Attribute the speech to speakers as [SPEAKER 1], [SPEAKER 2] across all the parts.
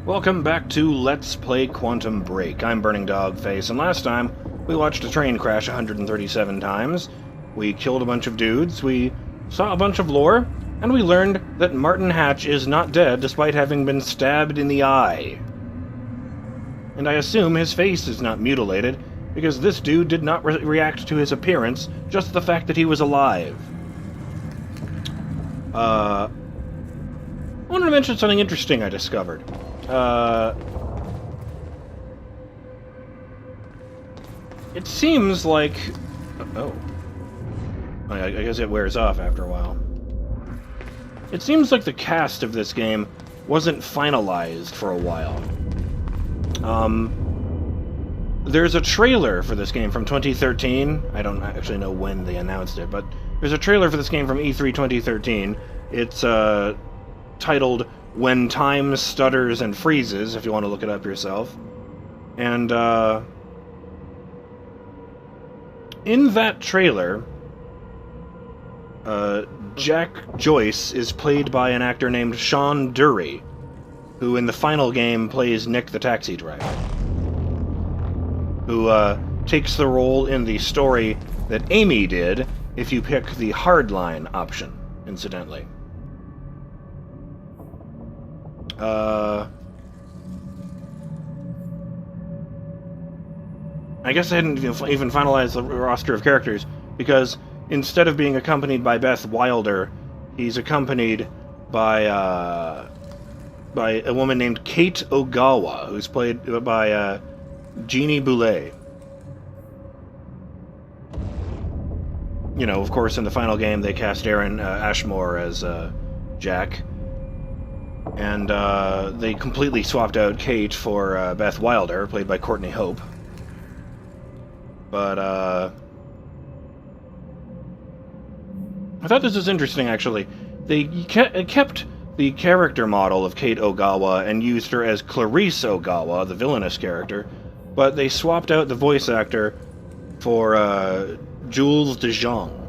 [SPEAKER 1] Welcome back to Let's Play Quantum Break. I'm BurningDogFace, and last time we watched a train crash 137 times, we killed a bunch of dudes, we saw a bunch of lore, and we learned that Martin Hatch is not dead despite having been stabbed in the eye. And I assume his face is not mutilated, because this dude did not react to his appearance, just the fact that he was alive. I wanted to mention something interesting I discovered. It seems like... Oh. I guess it wears off after a while. It seems like the cast of this game wasn't finalized for a while. There's a trailer for this game from 2013. I don't actually know when they announced it, but there's a trailer for this game from E3 2013. It's, titled When Time Stutters and Freezes, if you want to look it up yourself. And, in that trailer, Jack Joyce is played by an actor named Sean Dury, who in the final game plays Nick the taxi driver, who, takes the role in the story that Amy did if you pick the hardline option, incidentally. I guess I hadn't even finalized the roster of characters, because instead of being accompanied by Beth Wilder, he's accompanied by a woman named Kate Ogawa, who's played by Jeannie Boulet. You know, of course, in the final game, they cast Aaron Ashmore as Jack. And they completely swapped out Kate for Beth Wilder, played by Courtney Hope. But, I thought this was interesting, actually. They kept the character model of Kate Ogawa and used her as Clarice Ogawa, the villainous character, but they swapped out the voice actor for Jules de Jong.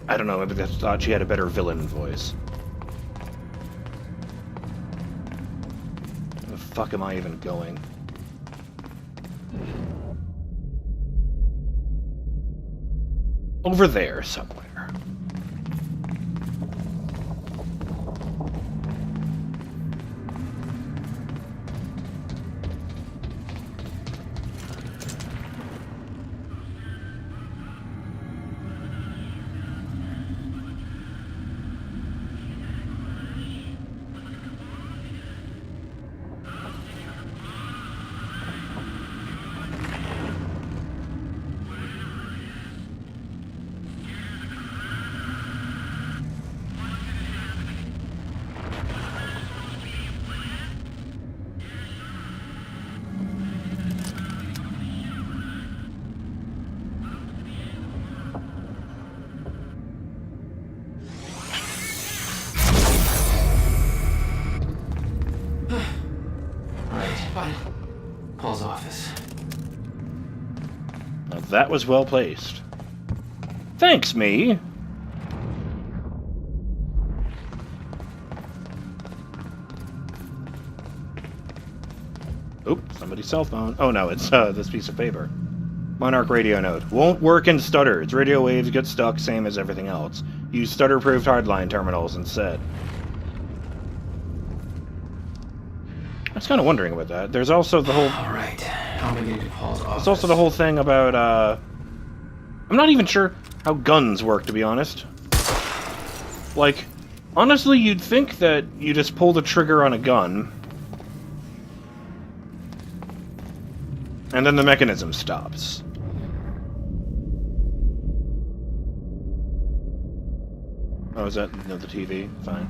[SPEAKER 1] I don't know, maybe they thought she had a better villain voice. Where the fuck am I even going? Over there somewhere.
[SPEAKER 2] Paul's office.
[SPEAKER 1] Now that was well placed. Thanks, me! Oop, somebody's cell phone. Oh no, it's this piece of paper. Monarch radio note. Won't work in stutters. Radio waves get stuck, same as everything else. Use stutter-proofed hardline terminals instead. I was kind of wondering about that. There's also the whole...
[SPEAKER 2] Alright, how am I getting to Paul's office?
[SPEAKER 1] There's also the whole thing about, I'm not even sure how guns work, to be honest. Like, honestly, you'd think that you just pull the trigger on a gun, and then the mechanism stops. Oh, is that the TV? Fine.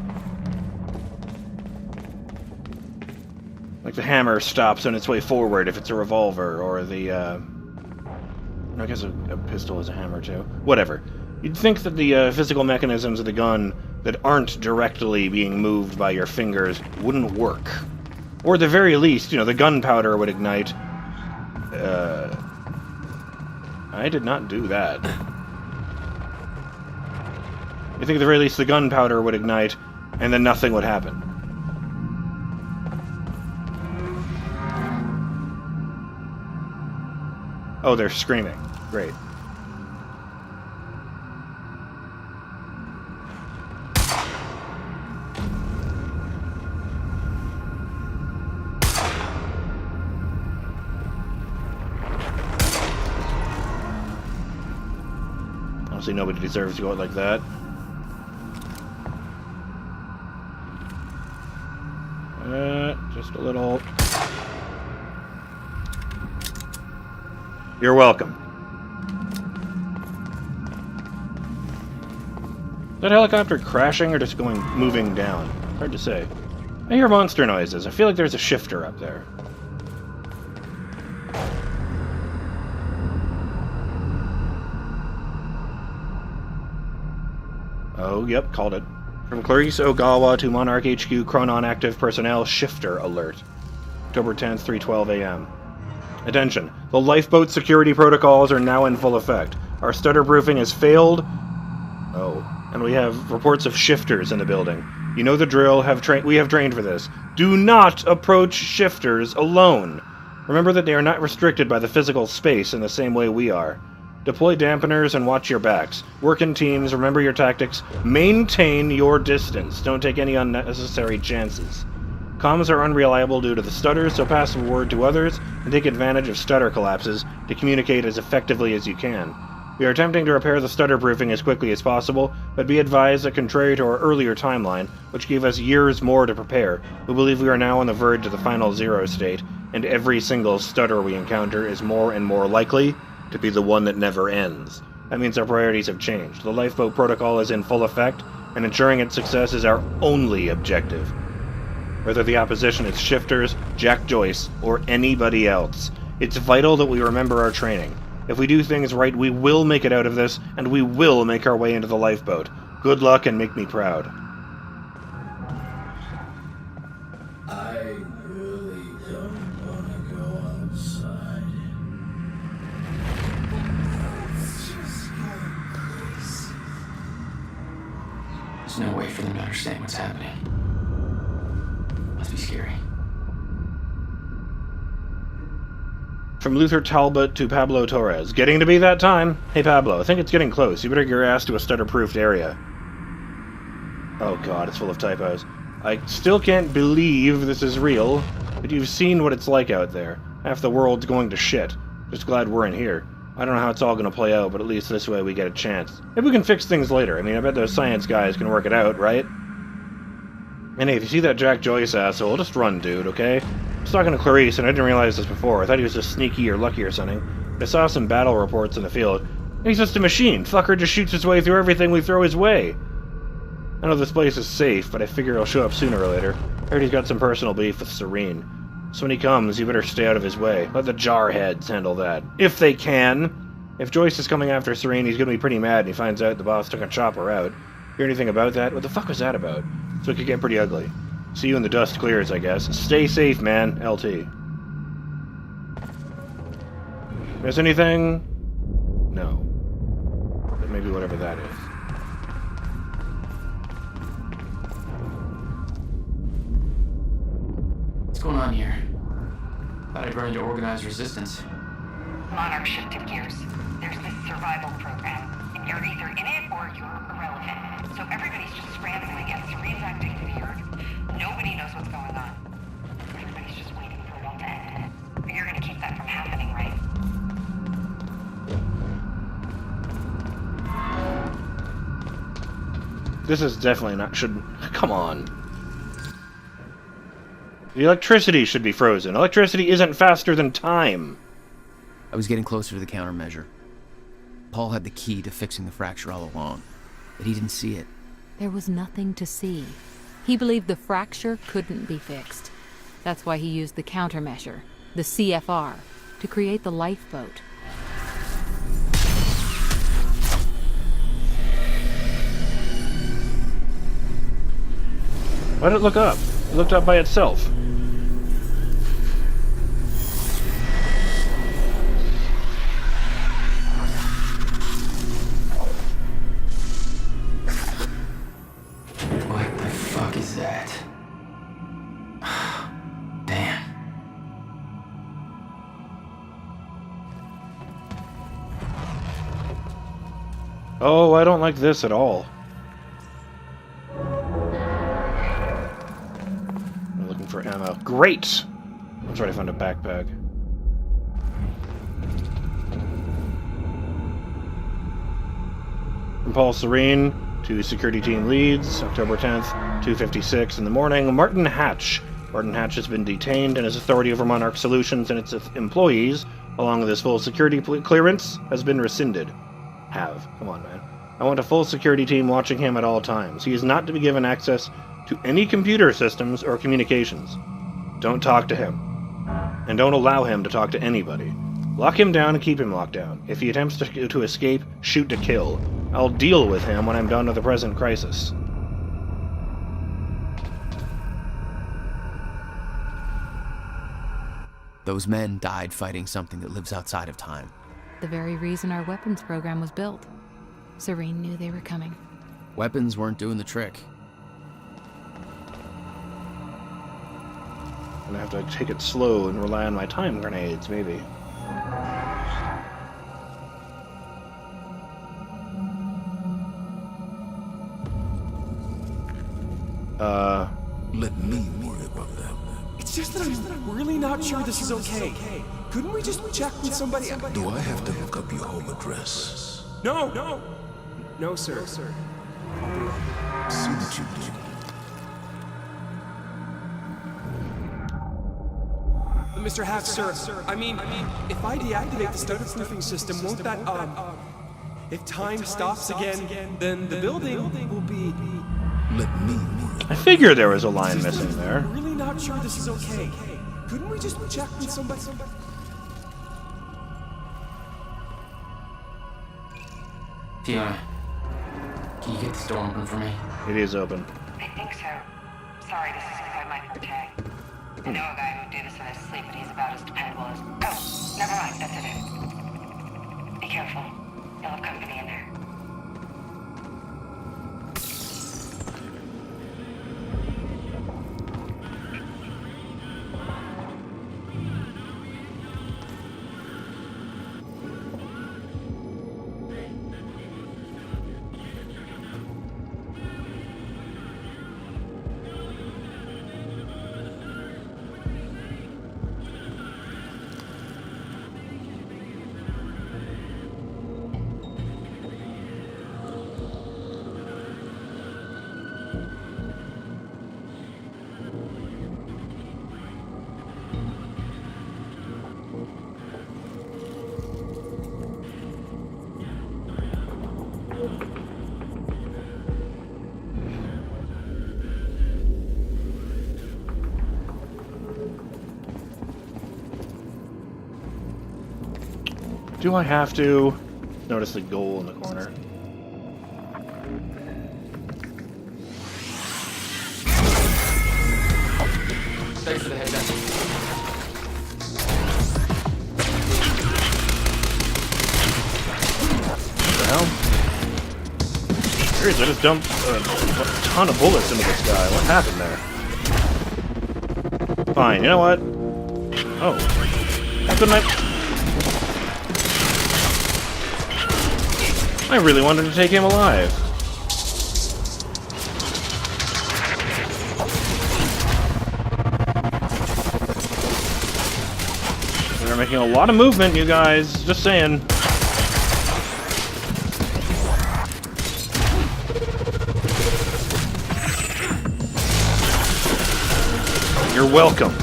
[SPEAKER 1] Like the hammer stops on its way forward if it's a revolver, or the, I guess a pistol is a hammer too. Whatever. You'd think that the physical mechanisms of the gun that aren't directly being moved by your fingers wouldn't work. Or at the very least, you know, the gunpowder would ignite. I did not do that. I think at the very least the gunpowder would ignite, and then nothing would happen. Oh, they're screaming. Great. Honestly, nobody deserves to go out like that. Just a little... You're welcome. Is that helicopter crashing or just moving down? Hard to say. I hear monster noises. I feel like there's a shifter up there. Oh, yep, called it. From Clarice Ogawa to Monarch HQ, Chronon active personnel, shifter alert. October 10th, 3:12 a.m. Attention, the Lifeboat security protocols are now in full effect. Our stutterproofing has failed. Oh, and we have reports of shifters in the building. You know the drill, we have trained for this. Do not approach shifters alone. Remember that they are not restricted by the physical space in the same way we are. Deploy dampeners and watch your backs. Work in teams, remember your tactics. Maintain your distance. Don't take any unnecessary chances. Comms are unreliable due to the stutters, so pass the word to others and take advantage of stutter collapses to communicate as effectively as you can. We are attempting to repair the stutterproofing as quickly as possible, but be advised that contrary to our earlier timeline, which gave us years more to prepare, we believe we are now on the verge of the final zero state, and every single stutter we encounter is more and more likely to be the one that never ends. That means our priorities have changed. The Lifeboat protocol is in full effect, and ensuring its success is our only objective. Whether the opposition is shifters, Jack Joyce, or anybody else, it's vital that we remember our training. If we do things right, we will make it out of this, and we will make our way into the Lifeboat. Good luck and make me proud.
[SPEAKER 3] I really don't want to go outside.
[SPEAKER 2] There's no way for them to understand what's happening. Must be scary.
[SPEAKER 1] From Luther Talbot to Pablo Torres. Getting to be that time. Hey Pablo, I think it's getting close. You better get your ass to a stutter-proofed area. Oh god, it's full of typos. I still can't believe this is real, but you've seen what it's like out there. Half the world's going to shit. Just glad we're in here. I don't know how it's all going to play out, but at least this way we get a chance. Maybe we can fix things later. I mean, I bet those science guys can work it out, right? And hey, if you see that Jack Joyce asshole, just run, dude, okay? I was talking to Clarice, and I didn't realize this before. I thought he was just sneaky or lucky or something. But I saw some battle reports in the field. And he's just a machine. Fucker just shoots his way through everything we throw his way. I know this place is safe, but I figure he'll show up sooner or later. I heard he's got some personal beef with Serene. So when he comes, you better stay out of his way. Let the jarheads handle that. If they can. If Joyce is coming after Serene, he's gonna be pretty mad and he finds out the boss took a chopper out. Hear anything about that? What the fuck was that about? So it could get pretty ugly. See you when the dust clears, I guess. Stay safe, man. LT. Miss anything? No. But maybe whatever that is.
[SPEAKER 2] What's going on here? Thought I'd run into organized resistance.
[SPEAKER 4] Monarch shifted gears. There's this survival program, and you're either in it or you're irrelevant. So everybody's just scrambling to get Serene's acting weird. Nobody knows what's going on. Everybody's just waiting for it all to end. But you're gonna keep that from happening, right?
[SPEAKER 1] This is definitely not... Come on. The electricity should be frozen. Electricity isn't faster than time.
[SPEAKER 5] I was getting closer to the countermeasure. Paul had the key to fixing the fracture all along, but he didn't see it.
[SPEAKER 6] There was nothing to see. He believed the fracture couldn't be fixed. That's why he used the countermeasure, the CFR, to create the Lifeboat.
[SPEAKER 1] Why did it look up? It looked up by itself.
[SPEAKER 2] What the fuck is that? Damn.
[SPEAKER 1] Oh, I don't like this at all. I'm looking for ammo. Great! That's right, I found a backpack. From Paul Serene to security team leads, October 10th, 2:56 in the morning. Martin Hatch. Martin Hatch has been detained, and his authority over Monarch Solutions and its employees, along with his full security clearance, has been rescinded. Come on, man. I want a full security team watching him at all times. He is not to be given access to any computer systems or communications. Don't talk to him. And don't allow him to talk to anybody. Lock him down and keep him locked down. If he attempts to escape, shoot to kill. I'll deal with him when I'm done with the present crisis.
[SPEAKER 5] Those men died fighting something that lives outside of time.
[SPEAKER 6] The very reason our weapons program was built. Serene knew they were coming.
[SPEAKER 5] Weapons weren't doing the trick.
[SPEAKER 1] I'm gonna have to take it slow and rely on my time grenades, maybe.
[SPEAKER 3] Let me worry about that.
[SPEAKER 7] It's just that I'm really not sure this is okay. Couldn't we just check with somebody?
[SPEAKER 3] Do I have to look up your home address?
[SPEAKER 7] No, sir.
[SPEAKER 3] See what you do.
[SPEAKER 7] Mr. Hatch, sir. I mean, if I deactivate the stutterproofing system, won't that, if time stops again, then the building will be...
[SPEAKER 3] Let me worry.
[SPEAKER 1] I figured there was a line missing there.
[SPEAKER 7] I'm really not sure this is okay. Couldn't we just check with somebody?
[SPEAKER 2] Fiona, can you get this door open for me?
[SPEAKER 1] It is open.
[SPEAKER 4] I think so. Sorry, this isn't quite my forte. I know a guy who would do this in his sleep, but he's about as dependable as... Oh, never mind, that's it. Be careful. You'll have company in there.
[SPEAKER 1] Do I have to? Notice the goal in the corner.
[SPEAKER 2] Thanks for the heads up.
[SPEAKER 1] What the hell? Seriously, I just dumped a ton of bullets into this guy. What happened there? Fine, you know what? Oh. How couldn't I really wanted to take him alive. We're making a lot of movement, you guys. Just saying. You're welcome.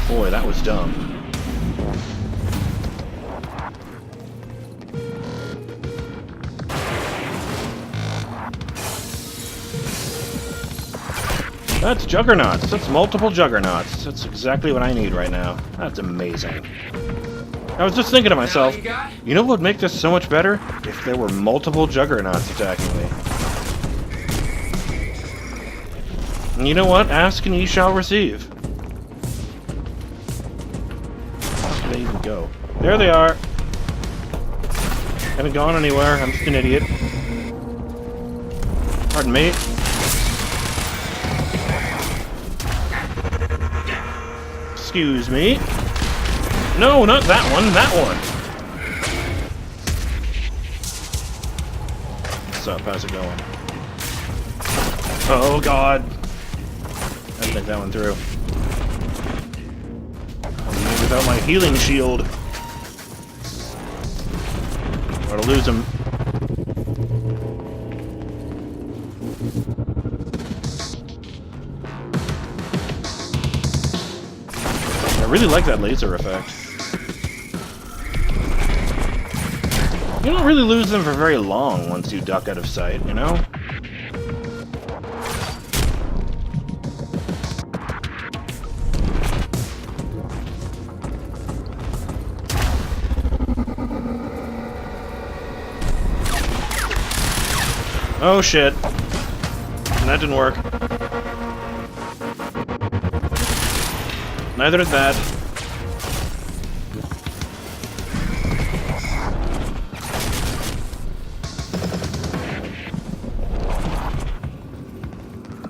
[SPEAKER 1] Boy, that was dumb. That's juggernauts. That's multiple juggernauts. That's exactly what I need right now. That's amazing. I was just thinking to myself, you know what would make this so much better? If there were multiple juggernauts attacking me. And you know what? Ask and ye shall receive. How did they even go? There they are. Haven't gone anywhere. I'm just an idiot. Pardon me. Excuse me. No, not that one, that one. What's up? How's it going? Oh, God. I didn't think that one through. I'm without my healing shield. Gotta lose him. I really like that laser effect. You don't really lose them for very long once you duck out of sight, you know? Oh shit. That didn't work. Neither did that.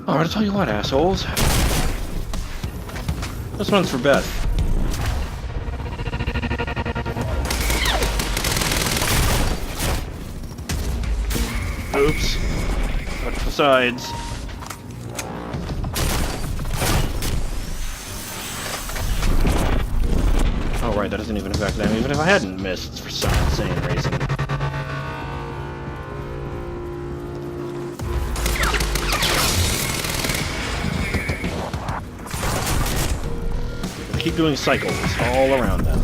[SPEAKER 1] Alright, I'll tell you what, assholes. This one's for Beth. Oops. But besides... Oh right, that doesn't even affect them, even if I hadn't missed for some insane reason. They keep doing cycles all around them.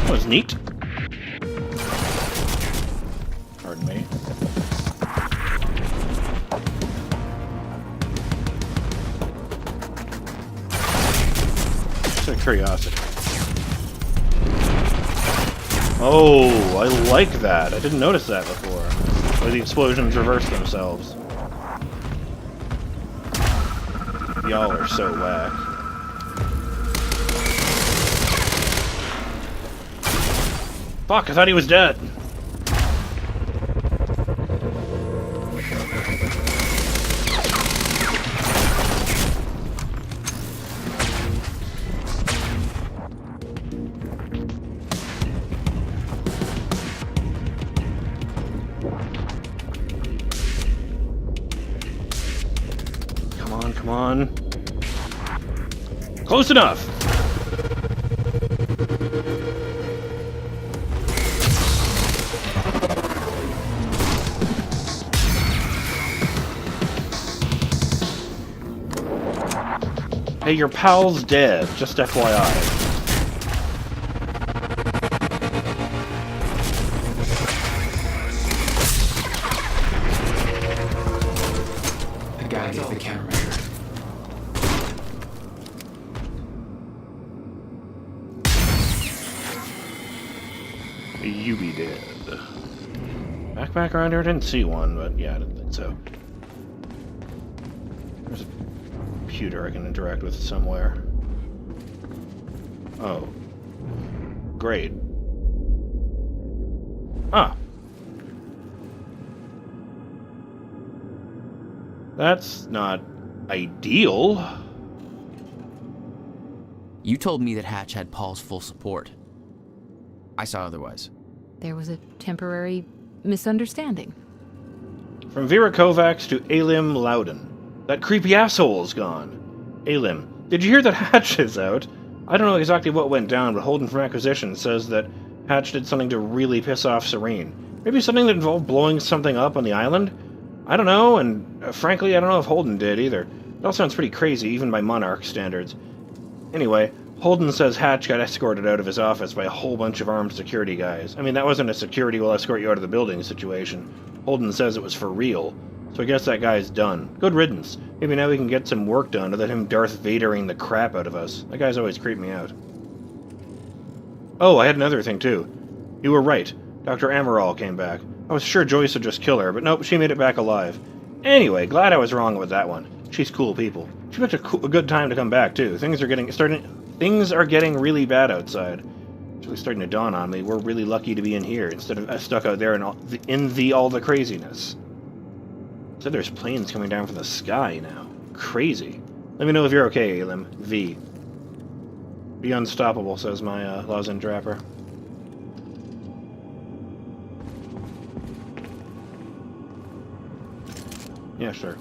[SPEAKER 1] That was neat. Pardon me. Just out of curiosity. Oh, I like that. I didn't notice that before. Where the explosions reverse themselves. Y'all are so whack. Fuck, I thought he was dead. Come on, come on. Close enough! Hey, your pal's dead, just FYI.
[SPEAKER 2] I gotta get the countermeasure.
[SPEAKER 1] You be dead. Back around here, I didn't see one, but yeah, I didn't think so. There's a computer I can interact with somewhere. Oh. Great. Ah. That's not ideal.
[SPEAKER 5] You told me that Hatch had Paul's full support. I saw otherwise.
[SPEAKER 6] There was a temporary misunderstanding.
[SPEAKER 1] From Vera Kovacs to Alim Loudon. That creepy asshole's gone. Alim, did you hear that Hatch is out? I don't know exactly what went down, but Holden from Acquisition says that Hatch did something to really piss off Serene. Maybe something that involved blowing something up on the island? I don't know, and frankly, I don't know if Holden did either. It all sounds pretty crazy, even by Monarch standards. Anyway, Holden says Hatch got escorted out of his office by a whole bunch of armed security guys. I mean, that wasn't a security will escort you out of the building situation. Holden says it was for real. So I guess that guy's done. Good riddance. Maybe now we can get some work done other than him Darth Vadering the crap out of us. That guy's always creeped me out. Oh, I had another thing too. You were right. Dr. Amaral came back. I was sure Joyce would just kill her, but nope, she made it back alive. Anyway, glad I was wrong with that one. She's cool people. She picked a good time to come back too. Things are getting really bad outside. It's really starting to dawn on me. We're really lucky to be in here instead of stuck out there in all the craziness. So there's planes coming down from the sky now. Crazy. Let me know if you're okay, Elim. V. Be unstoppable, says my lozenge wrapper. Yeah, sure.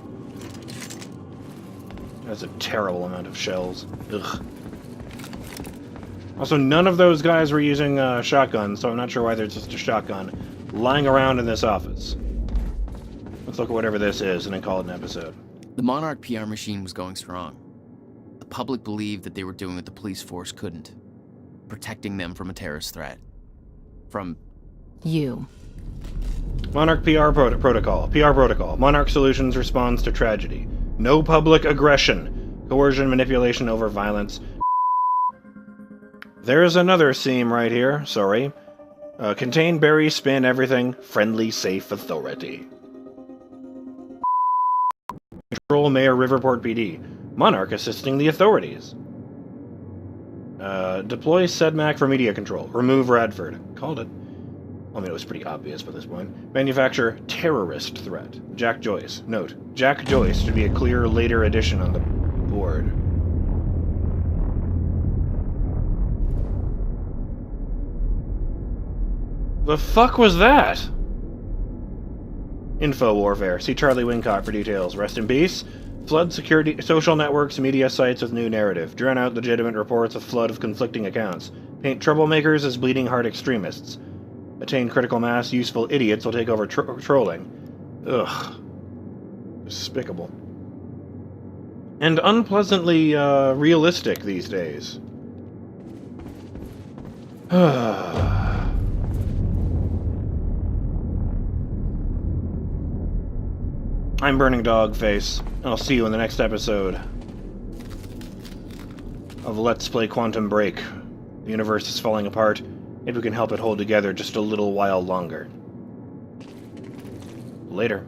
[SPEAKER 1] That's a terrible amount of shells. Ugh. Also, none of those guys were using shotguns, so I'm not sure why there's just a shotgun lying around in this office. Let's look at whatever this is and then call it an episode.
[SPEAKER 5] The Monarch PR machine was going strong. The public believed that they were doing what the police force couldn't. Protecting them from a terrorist threat. From...
[SPEAKER 6] You.
[SPEAKER 1] Monarch protocol. PR protocol. Monarch Solutions responds to tragedy. No public aggression. Coercion, manipulation over violence. There's another seam right here. Sorry. Contain, bury, spin, everything. Friendly, safe authority. Control Mayor Riverport PD. Monarch assisting the authorities. Deploy SEDMAC for media control. Remove Radford. Called it. I mean, it was pretty obvious by this point. Manufacture terrorist threat. Jack Joyce. Note, Jack Joyce should be a clear later addition on the board. The fuck was that? Info warfare. See Charlie Wincott for details. Rest in peace. Flood security, social networks, media sites with new narrative. Drown out legitimate reports with flood of conflicting accounts. Paint troublemakers as bleeding heart extremists. Attain critical mass, useful idiots will take over trolling. Ugh. Despicable. And unpleasantly, realistic these days. I'm BurningDogFace, and I'll see you in the next episode of Let's Play Quantum Break. The universe is falling apart. Maybe we can help it hold together just a little while longer. Later.